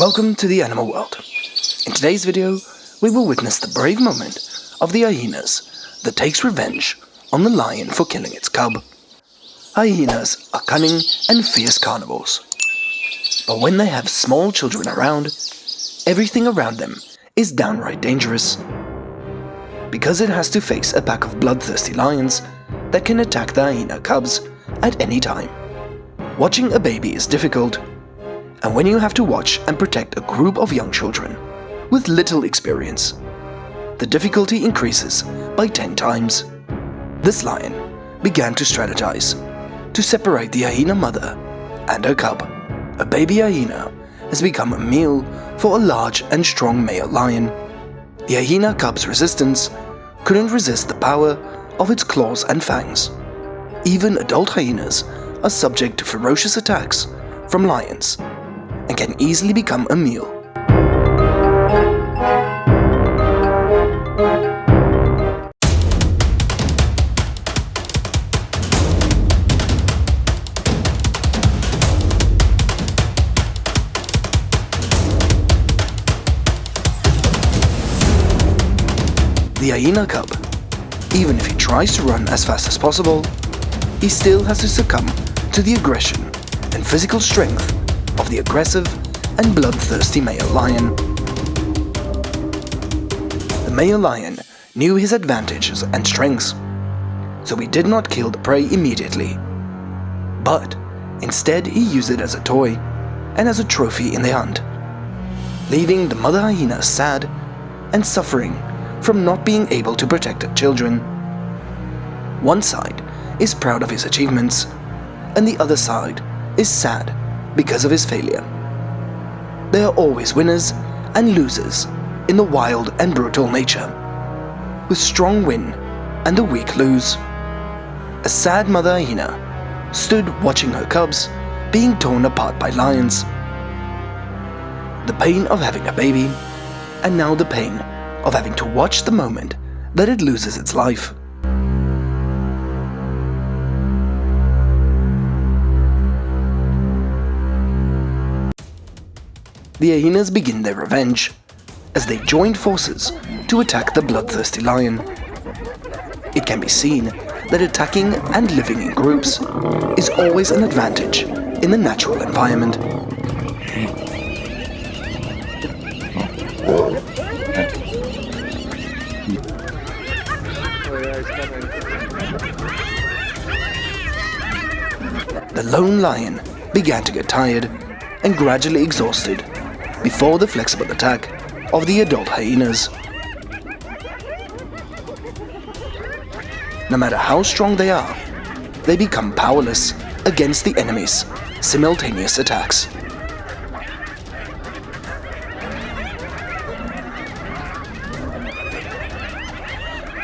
Welcome to the animal world. In today's video, we will witness the brave moment of the hyenas that takes revenge on the lion for killing its cub. Hyenas are cunning and fierce carnivores. But when they have small children around, everything around them is downright dangerous. Because it has to face a pack of bloodthirsty lions that can attack the hyena cubs at any time. Watching a baby is difficult, and when you have to watch and protect a group of young children with little experience, the difficulty increases by 10 times. This lion began to strategize to separate the hyena mother and her cub. A baby hyena has become a meal for a large and strong male lion. The hyena cub's resistance couldn't resist the power of its claws and fangs. Even adult hyenas are subject to ferocious attacks from lions and can easily become a meal. The hyena cub, even if he tries to run as fast as possible, he still has to succumb to the aggression and physical strength of the aggressive and bloodthirsty male lion. The male lion knew his advantages and strengths, so he did not kill the prey immediately, but instead he used it as a toy and as a trophy in the hunt, leaving the mother hyena sad and suffering from not being able to protect her children. One side is proud of his achievements, and the other side is sad because of his failure. There are always winners and losers in the wild and brutal nature, with strong win and the weak lose. A sad mother hyena stood watching her cubs being torn apart by lions. The pain of having a baby, and now the pain of having to watch the moment that it loses its life. The hyenas begin their revenge as they join forces to attack the bloodthirsty lion. It can be seen that attacking and living in groups is always an advantage in the natural environment. The lone lion began to get tired and gradually exhausted before the flexible attack of the adult hyenas. No matter how strong they are, they become powerless against the enemy's simultaneous attacks.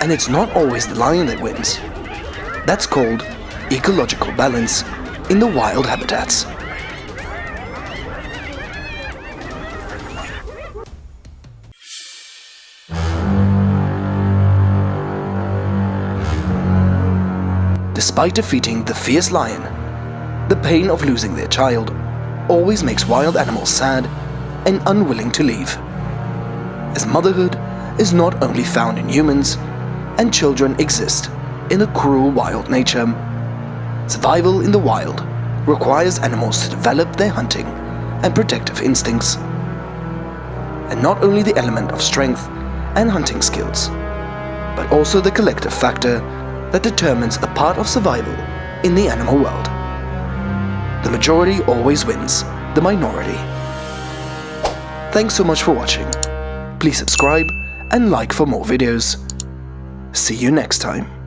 And it's not always the lion that wins. That's called ecological balance in the wild habitats. Despite defeating the fierce lion, the pain of losing their child always makes wild animals sad and unwilling to leave, as motherhood is not only found in humans, and children exist in a cruel wild nature. Survival in the wild requires animals to develop their hunting and protective instincts, and not only the element of strength and hunting skills, but also the collective factor that determines a part of survival in the animal world. The majority always wins the minority. Thanks so much for watching. Please subscribe and like for more videos. See you next time.